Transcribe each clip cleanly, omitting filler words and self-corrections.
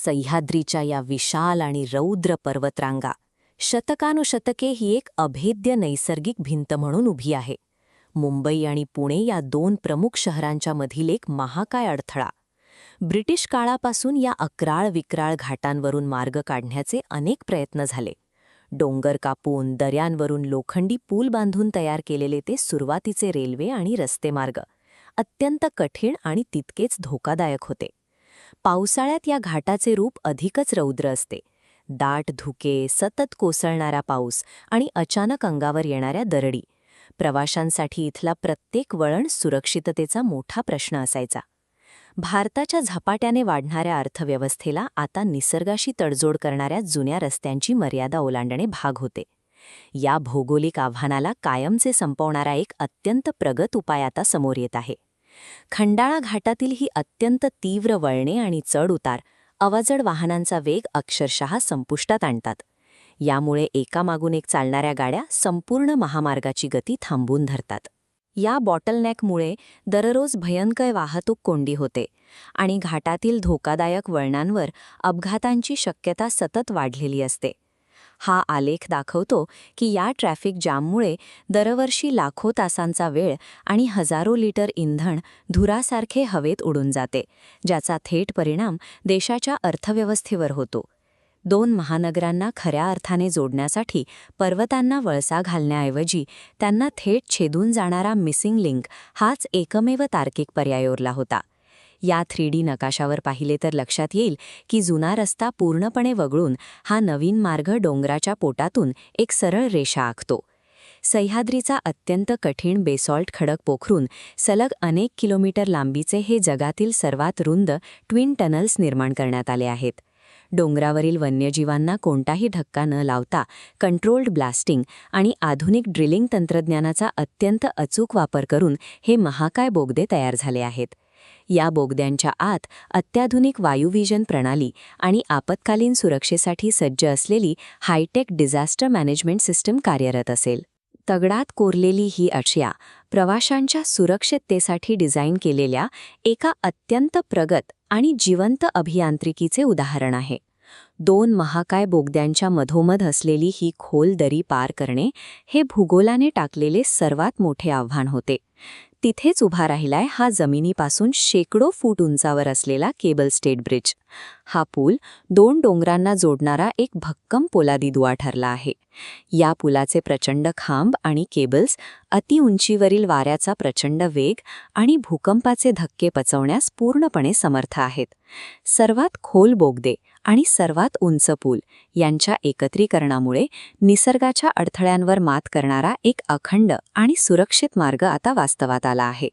सह्याद्रीच्या या विशाल आणि रौद्र पर्वतरांगा शतकानुशतके ही एक अभेद्य नैसर्गिक भिंत म्हणून उभी आहे. मुंबई आणि पुणे या दोन प्रमुख शहरांच्या मधील एक महाकाय अडथळा. ब्रिटिश काळापासून या अक्राळ विक्राळ घाटांवरून मार्ग काढण्याचे अनेक प्रयत्न झाले. डोंगर कापून दऱ्यांवरून लोखंडी पूल बांधून तयार केलेले ते सुरुवातीचे रेल्वे आणि रस्तेमार्ग अत्यंत कठीण आणि तितकेच धोकादायक होते. पावसाळ्यात या घाटाचे रूप अधिकच रौद्र असते. दाट धुके, सतत कोसळणारा पाऊस आणि अचानक अंगावर येणाऱ्या दरडी. प्रवाशांसाठी इथला प्रत्येक वळण सुरक्षिततेचा मोठा प्रश्न असायचा. भारताच्या झपाट्याने वाढणाऱ्या अर्थव्यवस्थेला आता निसर्गाशी तडजोड करणाऱ्या जुन्या रस्त्यांची मर्यादा ओलांडणे भाग होते. या भौगोलिक आव्हानाला कायमचे संपवणारा एक अत्यंत प्रगत उपाय आता समोर येत आहे. खंडाळा घाटातील ही अत्यंत तीव्र वळणे आणि चढ-उतार अवाजड वाहनांचा वेग अक्षरशः संपुष्टात आणतात. यामुळे एकामागून एक चालणाऱ्या गाड्या संपूर्ण महामार्गाची गती थांबवून धरतात. या बॉटलनेकमुळे दररोज भयंकर वाहतूक कोंडी होते आणि घाटातील धोकादायक वळणांवर अपघातांची शक्यता सतत वाढलेली असते. हा आलेख दाखवतो की या ट्रॅफिक जाममुळे दरवर्षी लाखो तासांचा वेळ आणि हजारो लिटर इंधन धुरासारखे हवेत उडून जाते, ज्याचा थेट परिणाम देशाच्या अर्थव्यवस्थेवर होतो. दोन महानगरांना खऱ्या अर्थाने जोडण्यासाठी पर्वतांना वळसा घालण्याऐवजी त्यांना थेट छेदून जाणारा मिसिंग लिंक हाच एकमेव तार्किक पर्याय उरला होता. या 3D नकाशावर पाहिले तर लक्षात येईल की जुना रस्ता पूर्णपणे वगळून हा नवीन मार्ग डोंगराच्या पोटातून एक सरळ रेषा आखतो. सह्याद्रीचा अत्यंत कठीण बेसॉल्ट खडक पोखरून सलग अनेक किलोमीटर लांबीचे हे जगातील सर्वात रुंद ट्विन टनल्स निर्माण करण्यात आले आहेत. डोंगरावरील वन्यजीवांना कोणताही धक्का न लावता कंट्रोल्ड ब्लास्टिंग आणि आधुनिक ड्रिलिंग तंत्रज्ञानाचा अत्यंत अचूक वापर करून हे महाकाय बोगदे तयार झाले आहेत. या बोगद्यांच्या आत अत्याधुनिक वायुविजन प्रणाली आणि आपत्कालीन सुरक्षेसाठी सज्ज असलेली हायटेक डिझास्टर मॅनेजमेंट सिस्टम कार्यरत असेल. दगडात कोरलेली ही अडशिया प्रवाशांच्या सुरक्षिततेसाठी डिझाईन केलेल्या एका अत्यंत प्रगत आणि जिवंत अभियांत्रिकीचे उदाहरण आहे. दोन महाकाय बोगद्यांच्या मधोमध असलेली ही खोल दरी पार करणे हे भूगोलाने टाकलेले सर्वात मोठे आव्हान होते. तिथेच उभा राहिलाय हा जमिनीपासून शेकडो फूट उंचावर असलेला केबल स्टेट ब्रिज. हा पूल दोन डोंगरांना जोडणारा एक भक्कम पोलादी दुवा ठरला आहे. या पुलाचे प्रचंड खांब आणि केबल्स अतिउंचीवरील वाऱ्याचा प्रचंड वेग आणि भूकंपाचे धक्के पचवण्यास पूर्णपणे समर्थ आहेत. सर्वात खोल बोगदे आणि सर्वात उंच पूल यांच्या एकत्रीकरणामुळे निसर्गाच्या अडथळ्यांवर मात करणारा एक अखंड आणि सुरक्षित मार्ग आता वास्तवात आला आहे.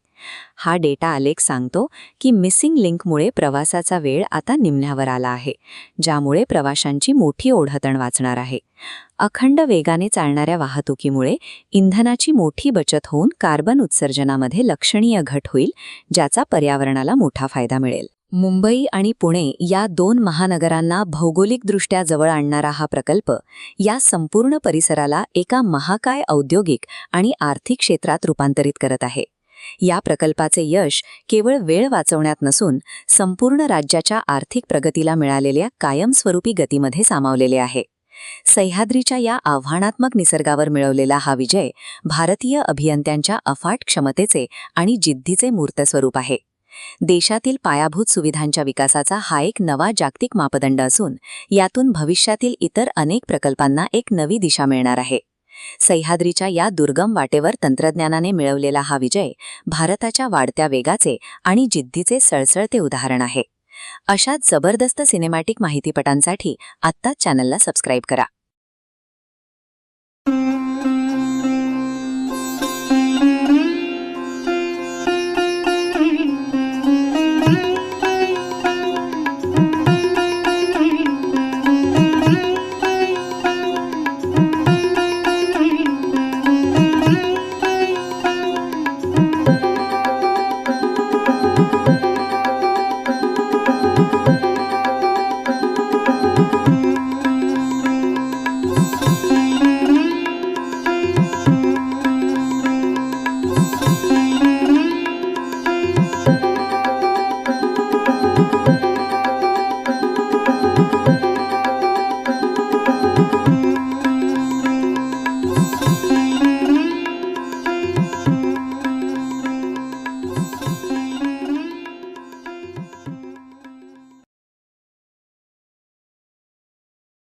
हा डेटा आलेख सांगतो की मिसिंग लिंकमुळे प्रवासाचा वेळ आता निम्म्यावर आला आहे, ज्यामुळे प्रवाशांची मोठी ओढतण वाचणार आहे. अखंड वेगाने चालणाऱ्या वाहतुकीमुळे इंधनाची मोठी बचत होऊन कार्बन उत्सर्जनामध्ये लक्षणीय घट होईल, ज्याचा पर्यावरणाला मोठा फायदा मिळेल. मुंबई आणि पुणे या दोन महानगरांना भौगोलिकदृष्ट्या जवळ आणणारा हा प्रकल्प या संपूर्ण परिसराला एका महाकाय औद्योगिक आणि आर्थिक क्षेत्रात रूपांतरित करत आहे. या प्रकल्पाचे यश केवळ वेळ वाचवण्यात नसून संपूर्ण राज्याच्या आर्थिक प्रगतीला मिळालेल्या कायमस्वरूपी गतीमध्ये सामावलेले आहे. सह्याद्रीच्या या आव्हानात्मक निसर्गावर मिळवलेला हा विजय भारतीय अभियंत्यांच्या अफाट क्षमतेचे आणि जिद्दीचे मूर्त स्वरूप आहे. देशातील पायाभूत सुविधांच्या विकासाचा हा एक नवा जागतिक मापदंड असून यातून भविष्यातील इतर अनेक प्रकल्पांना एक नवी दिशा मिळणार आहे. सह्याद्रीच्या या दुर्गम वाटेवर तंत्रज्ञानाने मिळवलेला हा विजय भारताच्या वाढत्या वेगाचे आणि जिद्दीचे सळसळते उदाहरण आहे. अशाच जबरदस्त सिनेमॅटिक माहितीपटांसाठी आत्ताच चॅनलला सबस्क्राईब करा.